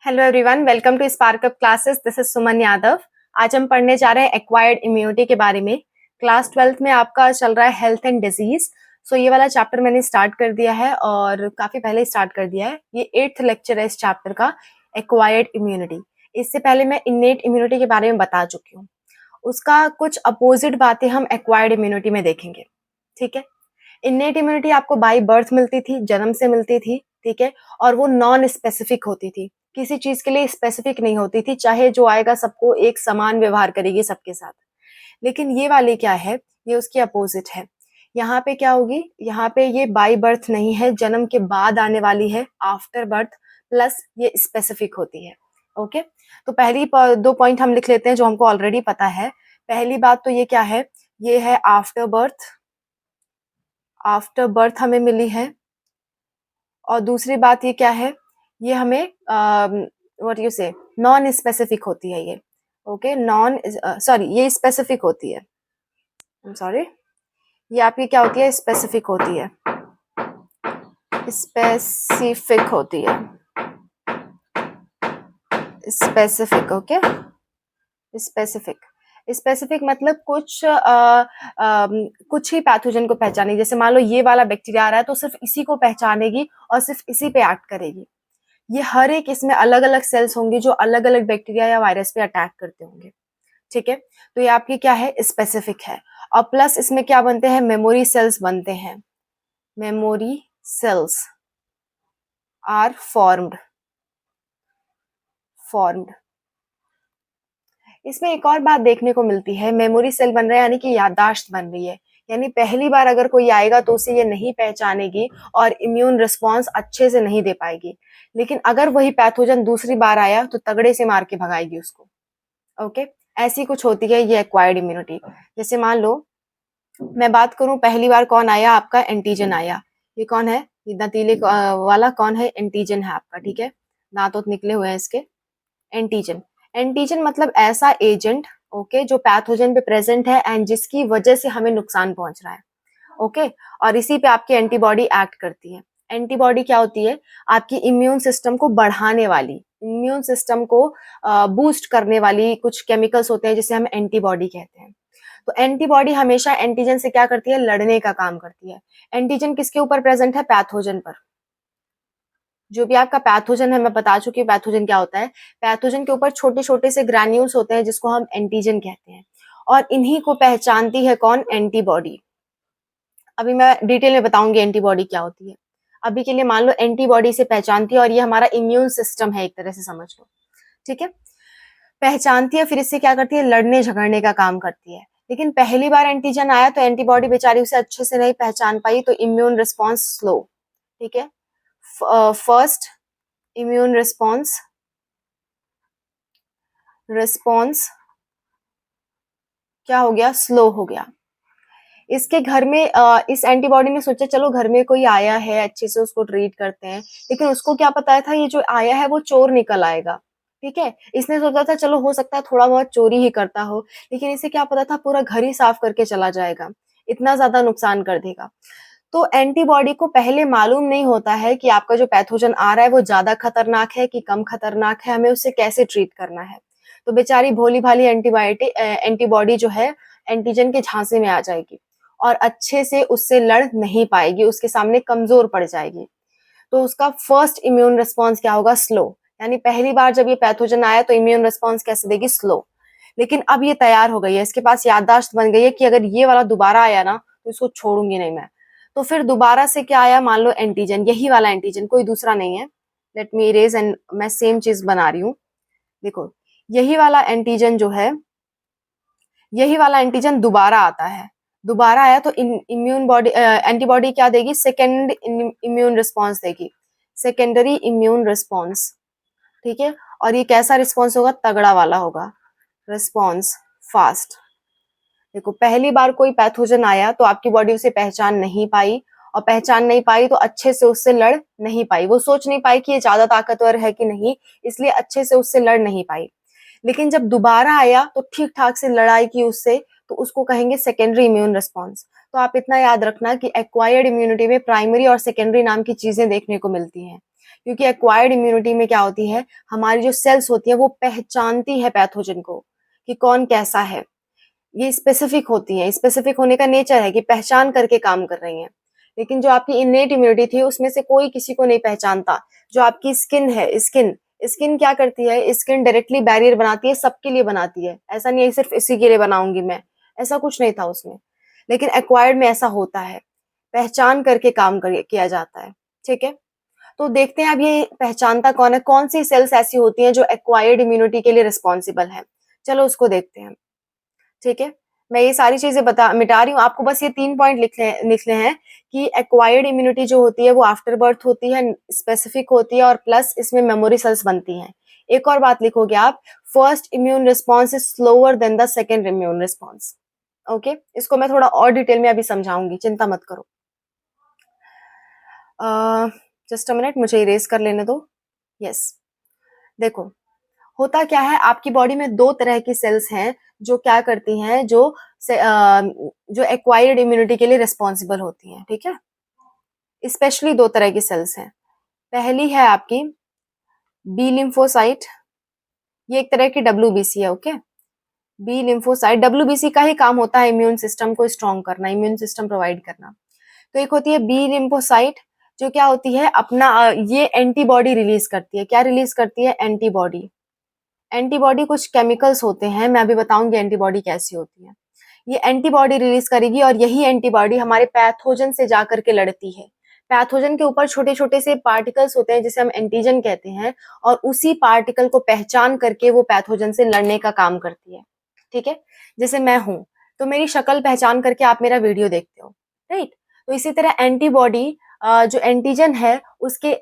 Hello everyone, welcome to spark up classes. This is Suman Yadav. आज हम पढ़ने जा रहे हैं एक्वायर्ड इम्यूनिटी के बारे में। क्लास 12th में आपका चल रहा है हेल्थ एंड डिजीज। सो ये वाला चैप्टर मैंने स्टार्ट कर दिया है और काफी पहले स्टार्ट कर दिया है। ये 8th लेक्चर है इस चैप्टर का, एक्वायर्ड इम्यूनिटी। इससे पहले मैं इनेट इम्यूनिटी के बारे में बता चुकी हूँ। उसका कुछ अपोजिट बातें हम एक्वायर्ड इम्यूनिटी में देखेंगे। ठीक है, इनेट इम्यूनिटी आपको बाय बर्थ मिलती थी, जन्म से मिलती थी। ठीक है, और वो नॉन स्पेसिफिक होती थी, किसी चीज के लिए स्पेसिफिक नहीं होती थी, चाहे जो आएगा सबको एक समान व्यवहार करेगी सबके साथ। लेकिन ये वाली क्या है, ये उसकी अपोजिट है। यहाँ पे क्या होगी, यहाँ पे ये बाय बर्थ नहीं है, जन्म के बाद आने वाली है, आफ्टर बर्थ, प्लस ये स्पेसिफिक होती है। ओके, तो पहली दो पॉइंट हम लिख लेते हैं जो हमको ऑलरेडी पता है। पहली बात तो ये क्या है, ये है आफ्टर बर्थ। आफ्टर बर्थ हमें मिली है। और दूसरी बात ये क्या है, ये हमें व्हाट यू से नॉन स्पेसिफिक होती है ये। ओके, नॉन सॉरी, ये स्पेसिफिक होती है। आई एम सॉरी, ये आपकी क्या होती है, स्पेसिफिक होती है। स्पेसिफिक होती है, स्पेसिफिक। Okay, specific. स्पेसिफिक मतलब कुछ ही पैथोजन को पहचानेगी। जैसे मान लो ये वाला बैक्टीरिया आ रहा है तो सिर्फ इसी को पहचानेगी और सिर्फ इसी पे एक्ट करेगी। ये हर एक इसमें अलग अलग सेल्स होंगे जो अलग अलग बैक्टीरिया या वायरस पे अटैक करते होंगे। ठीक है, तो ये आपकी क्या है, स्पेसिफिक है। और प्लस इसमें क्या बनते हैं, मेमोरी सेल्स बनते हैं। Memory cells are formed. इसमें एक और बात देखने को मिलती है, मेमोरी सेल बन रहा है यानी कि याददाश्त बन रही है। यानी पहली बार अगर कोई आएगा तो उसे ये नहीं पहचानेगी और इम्यून रिस्पॉन्स अच्छे से नहीं दे पाएगी। लेकिन अगर वही पैथोजन दूसरी बार आया तो तगड़े से मार के भगाएगी उसको। ओके, ऐसी कुछ होती है ये एक्वायर्ड इम्यूनिटी। जैसे मान लो मैं बात करूं, पहली बार कौन आया, आपका एंटीजन आया। ये कौन है, ये दांतीले वाला कौन है, एंटीजन है आपका। ठीक है, दांत तो निकले हुए हैं इसके। एंटीजन, एंटीजन मतलब ऐसा एजेंट, ओके, जो पैथोजन पे प्रेजेंट है एंड जिसकी वजह से हमें नुकसान पहुंच रहा है। ओके, और इसी पे आपकी एंटीबॉडी एक्ट करती है। एंटीबॉडी क्या होती है, आपकी इम्यून सिस्टम को बढ़ाने वाली, इम्यून सिस्टम को बूस्ट करने वाली कुछ केमिकल्स होते हैं जिसे हम एंटीबॉडी कहते हैं। तो एंटीबॉडी हमेशा एंटीजन से क्या करती है, लड़ने का काम करती है। एंटीजन किसके ऊपर प्रेजेंट है, पैथोजन पर। जो भी आपका पैथोजन है, मैं बता चुकी हूँ पैथोजन क्या होता है। पैथोजन के ऊपर छोटे छोटे से ग्रैन्यूल्स होते हैं जिसको हम एंटीजन कहते हैं, और इन्हीं को पहचानती है कौन, एंटीबॉडी। अभी मैं डिटेल में बताऊंगी एंटीबॉडी क्या होती है। अभी के लिए मान लो एंटीबॉडी से पहचानती है, और ये हमारा इम्यून सिस्टम है, एक तरह से समझ लो। ठीक है, पहचानती है, फिर इससे क्या करती है, लड़ने झगड़ने का काम करती है। लेकिन पहली बार एंटीजन आया तो एंटीबॉडी बेचारी उसे अच्छे से नहीं पहचान पाई, तो इम्यून रिस्पॉन्स स्लो। ठीक है, फर्स्ट इम्यून रिस्पॉन्स क्या हो गया, स्लो हो गया। इसके घर में इस एंटीबॉडी ने सोचा चलो घर में कोई आया है, अच्छे से उसको ट्रीट करते हैं। लेकिन उसको क्या पता था ये जो आया है वो चोर निकल आएगा। ठीक है, इसने सोचा था चलो हो सकता है थोड़ा बहुत चोरी ही करता हो, लेकिन इसे क्या पता था पूरा घर ही साफ करके चला जाएगा, इतना ज्यादा नुकसान कर देगा। तो एंटीबॉडी को पहले मालूम नहीं होता है कि आपका जो पैथोजन आ रहा है वो ज्यादा खतरनाक है कि कम खतरनाक है, हमें उससे कैसे ट्रीट करना है। तो बेचारी भोली भाली एंटीबॉडी जो है एंटीजन के झांसे में आ जाएगी और अच्छे से उससे लड़ नहीं पाएगी, उसके सामने कमजोर पड़ जाएगी। तो उसका फर्स्ट इम्यून रिस्पॉन्स क्या होगा, स्लो। यानी पहली बार जब ये पैथोजन आया तो इम्यून रिस्पॉन्स कैसे देगी, स्लो। लेकिन अब ये तैयार हो गई है, इसके पास याददाश्त बन गई है कि अगर ये वाला दोबारा आया ना तो इसको छोड़ूंगी नहीं मैं। तो फिर दोबारा से क्या आया, मान लो एंटीजन, यही वाला एंटीजन, कोई दूसरा नहीं है। लेट मी इरेज एंड मैं सेम चीज बना रही हूँ। देखो, यही वाला एंटीजन जो है, यही वाला एंटीजन दोबारा आता है। दोबारा आया तो इम्यून बॉडी एंटीबॉडी क्या देगी, सेकेंड इम्यून रिस्पॉन्स देगी, सेकेंडरी इम्यून रिस्पॉन्स। ठीक है, और ये कैसा रिस्पॉन्स होगा, तगड़ा वाला होगा, रिस्पॉन्स फास्ट। देखो, पहली बार कोई पैथोजन आया तो आपकी बॉडी उसे पहचान नहीं पाई, और पहचान नहीं पाई तो अच्छे से उससे लड़ नहीं पाई। वो सोच नहीं पाई कि ये ज्यादा ताकतवर है कि नहीं, इसलिए अच्छे से उससे लड़ नहीं पाई। लेकिन जब दोबारा आया तो ठीक ठाक से लड़ाई की उससे, तो उसको कहेंगे सेकेंडरी इम्यून रिस्पॉन्स। तो आप इतना याद रखना कि एक्वायर्ड इम्यूनिटी में प्राइमरी और सेकेंडरी नाम की चीजें देखने को मिलती हैं। क्योंकि एक्वायर्ड इम्यूनिटी में क्या होती है, हमारी जो सेल्स होती है वो पहचानती है पैथोजन को कि कौन कैसा है। ये स्पेसिफिक होती है, स्पेसिफिक होने का नेचर है कि पहचान करके काम कर रही हैं। लेकिन जो आपकी इनेट इम्यूनिटी थी उसमें से कोई किसी को नहीं पहचानता। जो आपकी स्किन है, स्किन स्किन क्या करती है, स्किन डायरेक्टली बैरियर बनाती है, सबके लिए बनाती है। ऐसा नहीं है सिर्फ इसी के लिए बनाऊंगी मैं, ऐसा कुछ नहीं था उसमें। लेकिन एक्वायर्ड में ऐसा होता है, पहचान करके काम किया जाता है। ठीक है, तो देखते हैं अब ये पहचानता कौन है, कौन सी सेल्स ऐसी होती हैं जो एक्वायर्ड इम्यूनिटी के लिए रिस्पॉन्सिबल है। चलो उसको देखते हैं। ठीक है, मैं ये सारी चीजें मिटा रही हूँ, आपको बस ये 3 पॉइंट लिखने हैं कि एक्वायर्ड इम्यूनिटी जो होती है वो आफ्टर बर्थ होती है, स्पेसिफिक होती है और प्लस इसमें मेमोरी सेल्स बनती हैं। एक और बात लिखोगे आप, first immune response is slower then the second immune response. Okay, इसको मैं थोड़ा और डिटेल में अभी समझाऊंगी, चिंता मत करो। जस्ट अ मिनट, मुझे इरेज कर लेने दो। यस, देखो होता क्या है, आपकी बॉडी में 2 तरह की सेल्स हैं जो क्या करती हैं, जो एक्वायर्ड इम्यूनिटी के लिए रिस्पॉन्सिबल होती हैं। ठीक है, स्पेशली 2 तरह की सेल्स हैं। पहली है आपकी बी लिम्फोसाइट, ये एक तरह की डब्ल्यूबीसी है। ओके, बी लिम्फोसाइट, डब्ल्यूबीसी का ही काम होता है इम्यून सिस्टम को स्ट्रॉन्ग करना, इम्यून सिस्टम प्रोवाइड करना। तो एक होती है बी लिम्फोसाइट, जो क्या होती है अपना ये एंटीबॉडी रिलीज करती है। क्या रिलीज करती है? एंटीबॉडी। एंटीबॉडी कुछ केमिकल्स होते हैं, मैं अभी बताऊंगी एंटीबॉडी कैसी होती है। ये एंटीबॉडी रिलीज करेगी और यही एंटीबॉडी हमारे पैथोजन से जाकर के लड़ती है। पैथोजन के ऊपर छोटे छोटे से पार्टिकल्स होते हैं जिसे हम एंटीजन कहते हैं, और उसी पार्टिकल को पहचान करके वो पैथोजन से लड़ने का काम करती है। ठीक है, जैसे मैं हूं तो मेरी शक्ल पहचान करके आप मेरा वीडियो देखते हो, राइट? तो इसी तरह एंटीबॉडी जो एंटीजन है उसके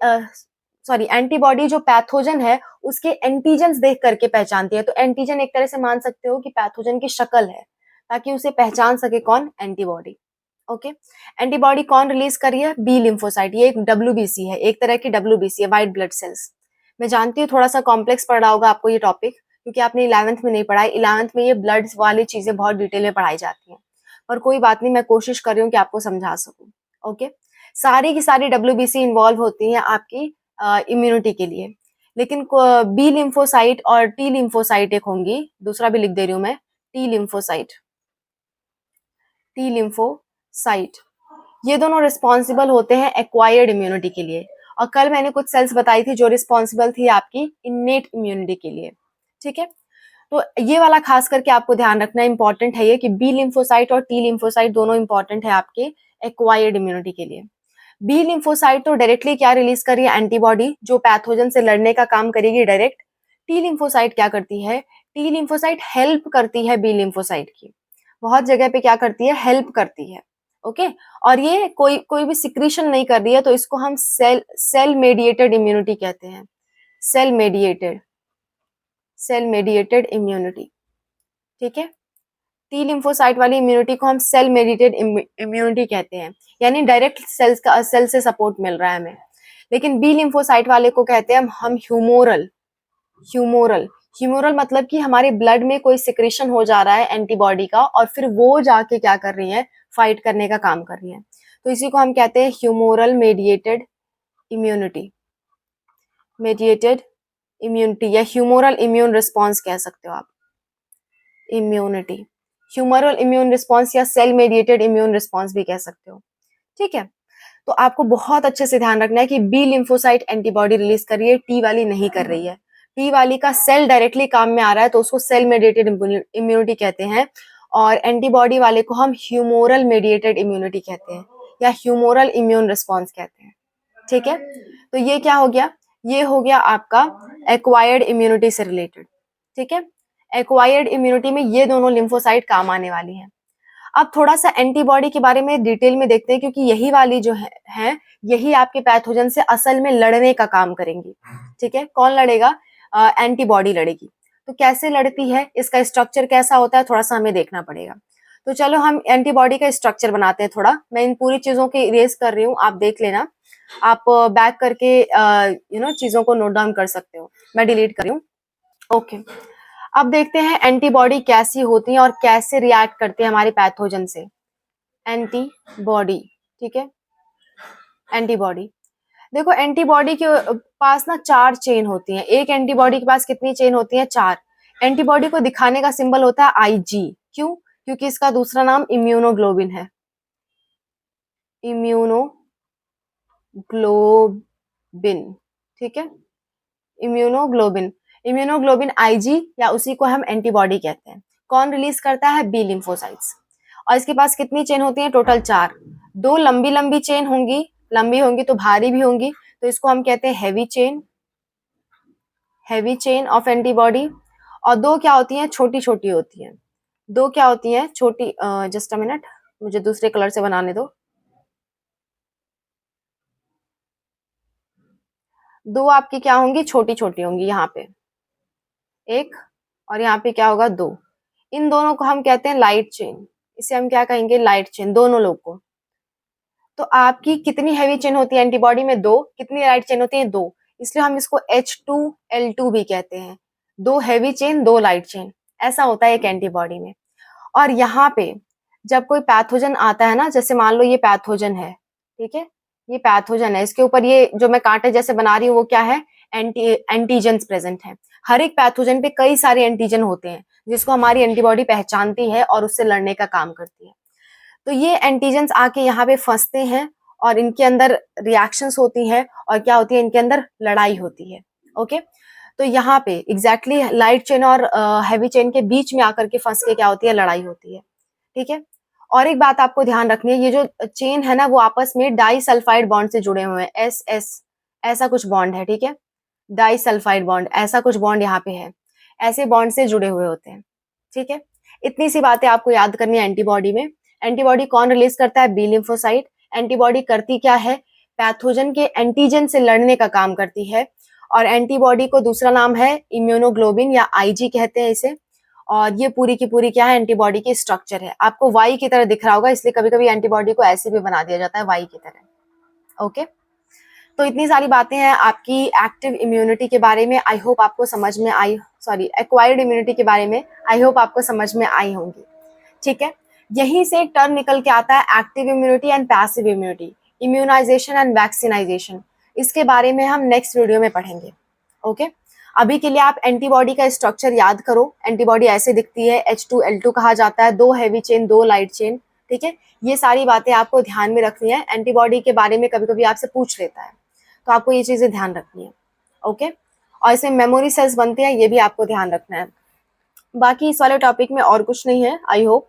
सॉरी एंटीबॉडी जो पैथोजन है उसके एंटीजेंस देख करके पहचानती है। तो एंटीजन एक तरह से मान सकते हो कि पैथोजन की शक्ल है, ताकि उसे पहचान सके कौन? एंटीबॉडी। ओके, एंटीबॉडी कौन रिलीज कर रही है? B lymphocyte. ये एक डब्ल्यूबीसी है, एक तरह की डब्ल्यूबीसी है, व्हाइट ब्लड सेल्स। मैं जानती हूँ थोड़ा सा कॉम्प्लेक्स पड़ रहा होगा आपको ये टॉपिक, क्योंकि आपने 11th में नहीं पढ़ा है। 11th में ये ब्लड वाली चीजें बहुत डिटेल में पढ़ाई जाती हैं, पर कोई बात नहीं, मैं कोशिश कर रही हूँ कि आपको समझा सकूं। ओके, सारी की सारी डब्ल्यूबीसी इन्वॉल्व होती हैं आपकी इम्यूनिटी के लिए। लेकिन बी लिम्फोसाइट और टी लिम्फोसाइट एक होंगी, दूसरा भी लिख दे रही हूं मैं, टी लिम्फोसाइट। टी लिम्फोसाइट, ये दोनों रिस्पॉन्सिबल होते हैं एक्वायर्ड इम्यूनिटी के लिए। और कल मैंने कुछ सेल्स बताई थी जो रिस्पॉन्सिबल थी आपकी इन्नेट इम्यूनिटी के लिए। ठीक है, तो ये वाला खास करके आपको ध्यान रखना इंपॉर्टेंट है ये कि बी लिम्फोसाइट और टी लिम्फोसाइट दोनों इंपॉर्टेंट है आपके एक्वायर्ड इम्यूनिटी के लिए। बी लिम्फोसाइट तो डायरेक्टली क्या रिलीज कर रही है? एंटीबॉडी, जो पैथोजन से लड़ने का काम करेगी डायरेक्ट। टी लिम्फोसाइट क्या करती है? टी लिम्फोसाइट हेल्प करती है बी लिम्फोसाइट की, बहुत जगह पे क्या करती है? हेल्प करती है। ओके, और ये कोई कोई भी सिक्रीशन नहीं कर रही है, तो इसको हम सेल मेडिएटेड इम्यूनिटी कहते हैं। Cell mediated immunity. ठीक है, टी लिम्फोसाइट वाली इम्यूनिटी को हम सेल मेडिएटेड इम्यूनिटी कहते हैं, यानी डायरेक्ट सेल से सपोर्ट मिल रहा है हमें। लेकिन बी लिम्फोसाइट वाले को कहते हैं हम ह्यूमोरल। ह्यूमोरल ह्यूमोरल मतलब कि हमारे ब्लड में कोई सिक्रेशन हो जा रहा है एंटीबॉडी का, और फिर वो जाके क्या कर रही है? फाइट करने का काम कर रही है। तो इसी को हम कहते हैं humoral mediated immunity. Mediated immunity या ह्यूमोरल इम्यून रिस्पॉन्स कह सकते हो आप। इम्यूनिटी, ह्यूमरल इम्यून रिस्पॉन्स या सेल मेडिएटेड इम्यून रिस्पॉन्स भी कह सकते हो। ठीक है, तो आपको बहुत अच्छे से ध्यान रखना है कि बी लिम्फोसाइट एंटीबॉडी रिलीज कर रही है, टी वाली नहीं कर रही है। टी वाली का सेल डायरेक्टली काम में आ रहा है तो उसको सेल मेडिएटेड इम्यूनिटी कहते हैं, और एंटीबॉडी वाले को हम ह्यूमोरल मेडिएटेड इम्यूनिटी कहते हैं या ह्यूमोरल इम्यून रिस्पॉन्स कहते हैं। ठीक है, तो ये क्या हो गया? ये हो गया आपका एक्वायर्ड इम्यूनिटी से रिलेटेड। ठीक है, एक्वायर्ड इम्यूनिटी में ये दोनों लिम्फोसाइट काम आने वाली हैं। अब थोड़ा सा एंटीबॉडी के बारे में डिटेल में देखते हैं, क्योंकि यही वाली जो है यही आपके पैथोजन से असल में लड़ने का काम करेंगी। ठीक है, कौन लड़ेगा? एंटीबॉडी लड़ेगी। तो कैसे लड़ती है, इसका स्ट्रक्चर कैसा होता है, थोड़ा सा हमें देखना पड़ेगा। तो चलो हम एंटीबॉडी का स्ट्रक्चर बनाते हैं थोड़ा। मैं इन पूरी चीजों की इरेज कर रही हूँ, आप देख लेना। आप बैक करके चीजों को नोट डाउन कर सकते हो, मैं डिलीट कर रही हूँ। ओके, अब देखते हैं एंटीबॉडी कैसी होती है और कैसे रिएक्ट करती है हमारे पैथोजन से। एंटीबॉडी, ठीक है, एंटीबॉडी देखो एंटीबॉडी के पास ना 4 चेन होती हैं। एक एंटीबॉडी के पास कितनी चेन होती है? 4। एंटीबॉडी को दिखाने का सिंबल होता है आईजी। क्यों? क्योंकि इसका दूसरा नाम इम्यूनोग्लोबिन है। इम्यूनोग्लोबिन, ठीक है, इम्यूनोग्लोबिन। इम्यूनोग्लोबिन आईजी या उसी को हम एंटीबॉडी कहते हैं। कौन रिलीज करता है? B lymphocytes. और इसके पास कितनी चेन होती है? टोटल 4। 2 लंबी लंबी चेन होंगी, लंबी होंगी तो भारी भी होंगी, तो इसको हम कहते हैं हैवी चेन ऑफ एंटीबॉडी। और 2 क्या होती हैं? छोटी छोटी होती हैं। 2 क्या होती हैं? छोटी, जस्ट अ मिनट, मुझे दूसरे कलर से बनाने दो। 2 आपकी क्या होंगी? छोटी छोटी होंगी, यहाँ पे 1 और यहाँ पे क्या होगा? 2। इन दोनों को हम कहते हैं लाइट चेन। इसे हम क्या कहेंगे? लाइट चेन, दोनों लोग को। तो आपकी कितनी हैवी चेन होती है एंटीबॉडी में? 2। कितनी लाइट चेन होती है? 2। इसलिए हम इसको H2L2 भी कहते हैं। 2 हैवी चेन, 2 लाइट चेन, ऐसा होता है एक एंटीबॉडी में। और यहाँ पे जब कोई पैथोजन आता है ना, जैसे मान लो ये पैथोजन है, ठीक है, ये पैथोजन है, इसके ऊपर ये जो मैं कांटे जैसे बना रही हूँ वो क्या है? एंटीजेंस प्रेजेंट है। हर एक पैथोजन पे कई सारे एंटीजन होते हैं जिसको हमारी एंटीबॉडी पहचानती है और उससे लड़ने का काम करती है। तो ये एंटीजेंस आके यहाँ पे फंसते हैं और इनके अंदर रिएक्शंस होती हैं और क्या होती है? इनके अंदर लड़ाई होती है। ओके, तो यहाँ पे एग्जैक्टली लाइट चेन और हैवी चेन के बीच में आकर के फंस के क्या होती है? लड़ाई होती है, ठीक है। और एक बात आपको ध्यान रखनी है, ये जो चेन है ना वो आपस में डाई सल्फाइड बॉन्ड से जुड़े हुए हैं। एस एस ऐसा कुछ बॉन्ड है, ठीक है, डाई सल्फाइड बॉन्ड ऐसा कुछ बॉन्ड यहाँ पे है, ऐसे बॉन्ड से जुड़े हुए होते हैं, ठीक है। इतनी सी बातें आपको याद करनी है एंटीबॉडी में। एंटीबॉडी कौन रिलीज करता है? B lymphocyte. एंटीबॉडी करती क्या है? पैथोजन के एंटीजन से लड़ने का काम करती है। और एंटीबॉडी को दूसरा नाम है इम्यूनोग्लोबिन या आईजी कहते हैं इसे। और ये पूरी की पूरी क्या है? एंटीबॉडी की स्ट्रक्चर है। आपको वाई की तरह दिख रहा होगा, इसलिए कभी कभी एंटीबॉडी को ऐसे भी बना दिया जाता है, वाई की तरह। ओके, तो इतनी सारी बातें हैं आपकी एक्टिव इम्यूनिटी के बारे में। आई होप आपको समझ में आई, सॉरी एक्वायर्ड इम्यूनिटी के बारे में आई होप आपको समझ में आई होंगी, ठीक है। यहीं से एक टर्म निकल के आता है active immunity and passive immunity, immunization and vaccination. इसके बारे में हम नेक्स्ट वीडियो में पढ़ेंगे। ओके, अभी के लिए आप एंटीबॉडी का स्ट्रक्चर याद करो। एंटीबॉडी ऐसे दिखती है, H2L2 कहा जाता है, 2 हैवी चेन 2 लाइट चेन, ठीक है। ये सारी बातें आपको ध्यान में रखनी है। एंटीबॉडी के बारे में कभी कभी आपसे पूछ लेता है, तो आपको ये चीजें ध्यान रखनी है। ओके, और इसमें मेमोरी सेल्स बनते हैं, ये भी आपको ध्यान रखना है। बाकी इस वाले टॉपिक में और कुछ नहीं है, आई होप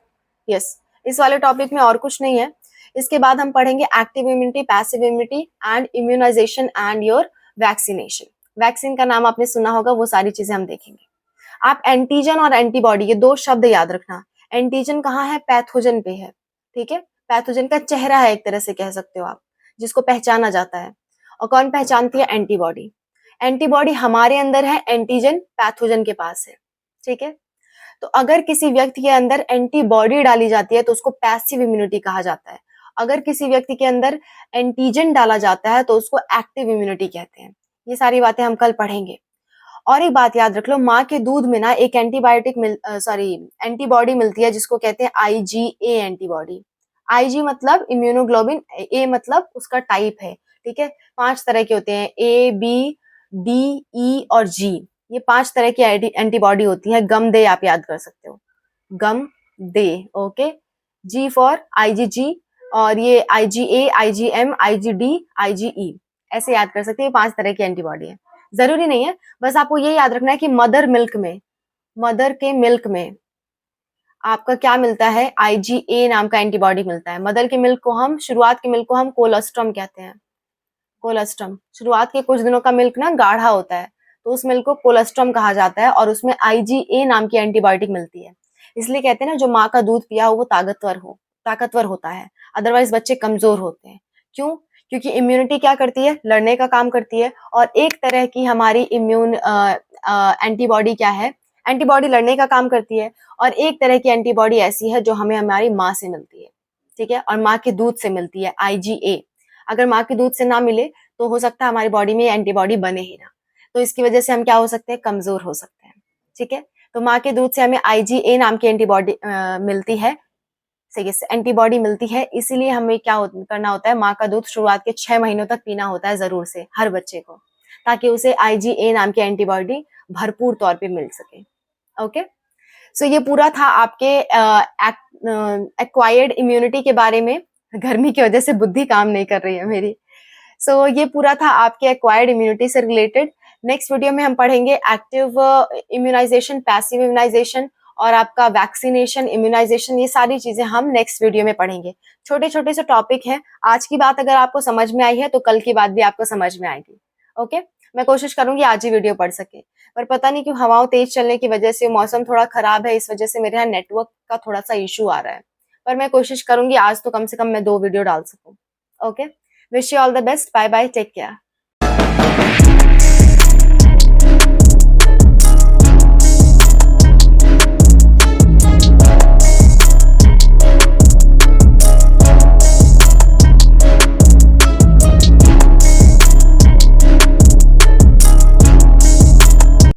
यस, इस वाले टॉपिक में और कुछ नहीं है। इसके बाद हम पढ़ेंगे active immunity, passive immunity and immunization and your vaccination. Vaccine का नाम आपने सुना होगा, वो सारी चीजें हम देखेंगे। आप एंटीजन और एंटीबॉडी, ये 2 शब्द याद रखना। एंटीजन कहाँ है? पैथोजन पे है, ठीक है। पैथोजन का चेहरा है, एक तरह से कह सकते हो आप, जिसको पहचाना जाता है। और कौन पहचानती है? एंटीबॉडी। एंटीबॉडी हमारे अंदर है, एंटीजन पैथोजन के पास है, ठीक है। तो अगर किसी व्यक्ति के अंदर एंटीबॉडी डाली जाती है तो उसको पैसिव इम्यूनिटी कहा जाता है। अगर किसी व्यक्ति के अंदर एंटीजन डाला जाता है तो उसको एक्टिव इम्यूनिटी कहते हैं। ये सारी बातें हम कल पढ़ेंगे। और एक बात याद रख लो, माँ के दूध में ना एक एंटीबॉडी मिलती है जिसको कहते हैं IgA एंटीबॉडी। IG मतलब इम्यूनोग्लोबिन, A मतलब उसका टाइप है, ठीक है। 5 तरह के होते हैं, A, B, D, E और G। ये 5 तरह की एंटीबॉडी होती है। गम दे आप याद कर सकते हो, गम दे, ओके। G फॉर IgG, और ये IgA, IgM, IgD, IgE, ऐसे याद कर सकते हैं। 5 तरह की एंटीबॉडी है, जरूरी नहीं है, बस आपको ये याद रखना है कि मदर के मिल्क में आपका क्या मिलता है? IgA नाम का एंटीबॉडी मिलता है। मदर के मिल्क को हम, शुरुआत के मिल्क को हम कोलोस्ट्रम कहते हैं। कोलोस्ट्रम, शुरुआत के कुछ दिनों का मिल्क ना गाढ़ा होता है, तो उस मिल्क को कोलोस्ट्रम कहा जाता है, और उसमें IgA नाम की एंटीबायोटिक मिलती है। इसलिए कहते हैं ना, जो माँ का दूध पिया हो वो ताकतवर होता है, अदरवाइज बच्चे कमजोर होते हैं। क्यों? क्योंकि इम्यूनिटी क्या करती है? लड़ने का काम करती है। और एक तरह की हमारी एंटीबॉडी क्या है? एंटीबॉडी लड़ने का काम करती है। और एक तरह की एंटीबॉडी ऐसी है जो हमें हमारी माँ से मिलती है, ठीक है, और माँ के दूध से मिलती है, IgA। अगर माँ के दूध से ना मिले तो हो सकता है हमारी बॉडी में एंटीबॉडी बने ही ना, तो इसकी वजह से हम क्या हो सकते हैं? कमजोर हो सकते हैं, ठीक है। तो माँ के दूध से हमें IgA नाम की एंटीबॉडी मिलती है, सही से एंटीबॉडी मिलती है, इसीलिए हमें क्या करना होता है, माँ का दूध शुरुआत के 6 महीनों तक पीना होता है ज़रूर से हर बच्चे को, ताकि उसे IgA नाम की एंटीबॉडी भरपूर तौर पे मिल सके। ओके, सो ये पूरा था आपके एक्वायर्ड इम्यूनिटी के बारे में। गर्मी की वजह से बुद्धि काम नहीं कर रही है मेरी। सो ये पूरा था आपके एक्वायर्ड इम्यूनिटी से रिलेटेड। नेक्स्ट वीडियो में हम पढ़ेंगे एक्टिव इम्यूनाइजेशन, पैसिव इम्यूनाइजेशन और आपका वैक्सीनेशन, इम्यूनाइजेशन, ये सारी चीजें हम नेक्स्ट वीडियो में पढ़ेंगे। छोटे छोटे से टॉपिक हैं। आज की बात अगर आपको समझ में आई है तो कल की बात भी आपको समझ में आएगी। ओके, मैं कोशिश करूंगी आज ही वीडियो पढ़ सके, पर पता नहीं क्यों हवाओं तेज चलने की वजह से, मौसम थोड़ा खराब है, इस वजह से मेरे यहाँ नेटवर्क का थोड़ा सा इशू आ रहा है। पर मैं कोशिश करूंगी आज तो कम से कम मैं 2 वीडियो डाल सकूं। Okay, wish you all the best, bye bye, take care.